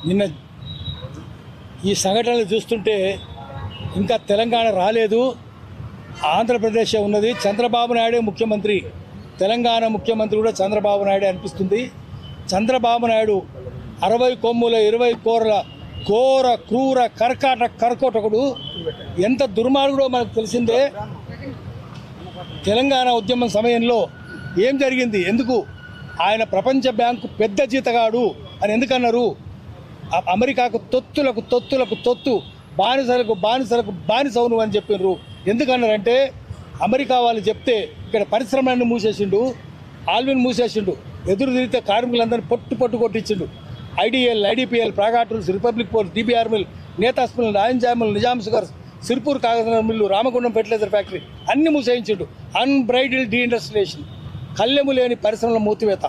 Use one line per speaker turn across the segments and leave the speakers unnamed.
నిన్న ఈ సంఘటనలు చూస్తుంటే ఇంకా తెలంగాణ రాలేదు, ఆంధ్రప్రదేశ్ ఉన్నది. చంద్రబాబు నాయుడే ముఖ్యమంత్రి, తెలంగాణ ముఖ్యమంత్రి కూడా చంద్రబాబు నాయుడే అనిపిస్తుంది. చంద్రబాబు నాయుడు 60 కొమ్ముల 20 కోరల ఘోర క్రూర కర్కోటకుడు, ఎంత దుర్మార్గుడో మనకు తెలిసిందే. తెలంగాణ ఉద్యమం సమయంలో ఏం జరిగింది, ఎందుకు ఆయన ప్రపంచ బ్యాంకు పెద్ద జీతగాడు అని ఎందుకన్నారు? అమెరికాకు తొత్తు బానిసలకు బానిసవును అని చెప్పినారు. ఎందుకన్నారంటే అమెరికా వాళ్ళు చెప్తే ఇక్కడ పరిశ్రమలన్నీ మూసేసిండు, ఆల్విన్ మూసేసిండు, ఎదురు తిరిగితే కార్మికులందరినీ పొట్టు కొట్టించిండు. IDL, IDPL, Praga Tools, Republic Ports, DBR mill, Nethas mill, నాయంజామిల్, Nizam sugars, Sirpur Kagaz mill, Ramagundam fertilizer factory అన్ని మూసేయించిండు. అన్బ్రైడిల్ డీఇండస్ట్రియలైజేషన్, కళ్ళెము లేని పరిశ్రమల మూతివేత.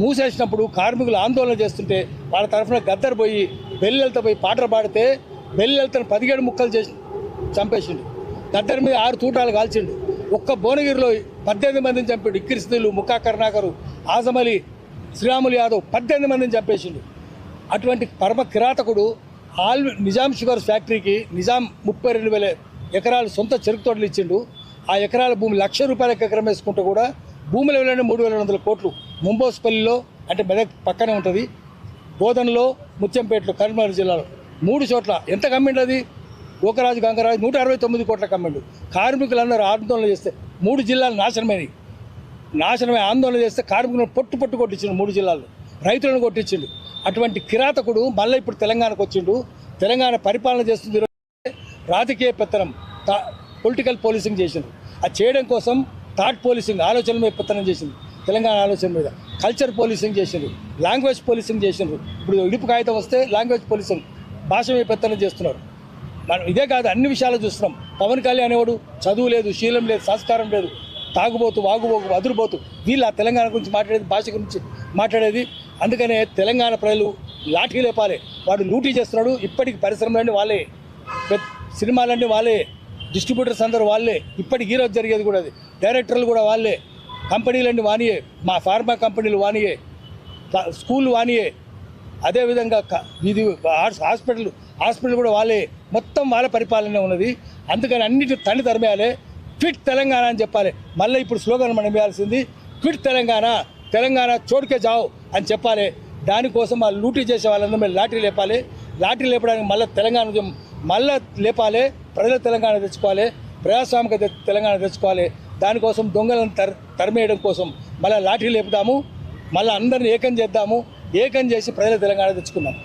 మూసేసినప్పుడు కార్మికులు ఆందోళన చేస్తుంటే వాళ్ళ తరఫున గద్దర్ పోయి బెల్లెలతో పోయి పాటలు పాడితే బెల్లెలతో 17 ముక్కలు చేసి చంపేసిండు. గద్దర్ మీద 6 తూటాలు కాల్చిండు. ఒక్క భువనగిరిలో 18 మందిని చంపాడు. ఇక్కిరిస్తులు, ముక్కా కరుణాకరు, ఆజమలి, శ్రీరాములు యాదవ్ 18 మందిని చంపేసిండు. అటువంటి పరమ కిరాతకుడు నిజాం షుగర్స్ ఫ్యాక్టరీకి నిజాం 32,000 ఎకరాలు సొంత చెరుకు తోటలు ఇచ్చిండు. ఆ ఎకరాల భూమి ₹1,00,000 ఎకరం వేసుకుంటే కూడా భూముల విలువనే 3,200 కోట్లు. ముంబోస్పల్లిలో అంటే మెదక్ పక్కనే ఉంటుంది, బోధనలో, ముత్యంపేటలో, కరీంనగర్ జిల్లాలో 3 చోట్ల ఎంత కమ్మిండు అది? గోకరాజు, గంగరాజు 169 కోట్ల కమ్మిండు. కార్మికులందరూ ఆందోళన చేస్తే 3 జిల్లాలు నాశనమై ఆందోళన చేస్తే కార్మికులను పొట్టు కొట్టించిండు. 3 జిల్లాల్లో రైతులను కొట్టించిండు. అటువంటి కిరాతకుడు మళ్ళీ ఇప్పుడు తెలంగాణకు వచ్చిండు. తెలంగాణ పరిపాలన చేస్తుంది. రాజకీయ పెత్తనం, పొలిటికల్ పోలీసింగ్ చేసిండు. అది చేయడం కోసం థాట్ పోలీసింగ్, ఆలోచన మీద పెత్తనం చేసింది. తెలంగాణ ఆలోచన మీద కల్చర్ పోలీసింగ్ చేసిండ్రు, లాంగ్వేజ్ పోలీసింగ్ చేసిండ్రు. ఇప్పుడు ఇడుపు కాగితం వస్తే లాంగ్వేజ్ పోలీసింగ్, భాష మీద పెత్తనం చేస్తున్నారు. మనం ఇదే కాదు, అన్ని విషయాలు చూస్తున్నాం. పవన్ కళ్యాణ్ అనేవాడు చదువు లేదు, శీలం లేదు, సంస్కారం లేదు, తాగుబోతు, వాగుబోకు, అదురుబోతు. వీళ్ళ తెలంగాణ గురించి మాట్లాడేది, భాష గురించి మాట్లాడేది. అందుకనే తెలంగాణ ప్రజలు లాఠీ లేపాలి. వాడు లూటీ చేస్తున్నాడు. ఇప్పటికి పరిశ్రమలన్నీ వాళ్ళే, సినిమాలన్నీ వాళ్ళే, డిస్ట్రిబ్యూటర్స్ అందరూ వాళ్ళే. ఇప్పటికి ఈరోజు జరిగేది కూడా అది. డైరెక్టర్లు కూడా వాళ్ళే, కంపెనీలన్నీ వానియే, మా ఫార్మా కంపెనీలు వానియే, స్కూళ్ళు వానియే, అదేవిధంగా ఇది హాస్పిటల్ కూడా వాళ్ళే. మొత్తం వాళ్ళ పరిపాలన ఉన్నది. అందుకని అన్నిటి తని తరిమేయాలి. క్విట్ తెలంగాణ అని చెప్పాలి. మళ్ళీ ఇప్పుడు స్లోగన్ మనం వేయాల్సింది క్విట్ తెలంగాణ, తెలంగాణ చోటుకే జావు అని చెప్పాలి. దానికోసం ఆ లూటీ చేసే వాళ్ళందరూ మేము లాఠీ లేపాలి. లాఠీ లేపడానికి మళ్ళీ తెలంగాణ మళ్ళీ లేపాలి. ప్రజల తెలంగాణ తెచ్చుకోవాలి, ప్రజాస్వామిక తెలంగాణ తెచ్చుకోవాలి. దానికోసం దొంగలను తరిమేయడం కోసం మళ్ళీ లాఠీ లేపుదాము, మళ్ళీ అందరిని ఏకం చేద్దాము. ఏకం చేసి ప్రజల తెలంగాణ తెచ్చుకుందాం.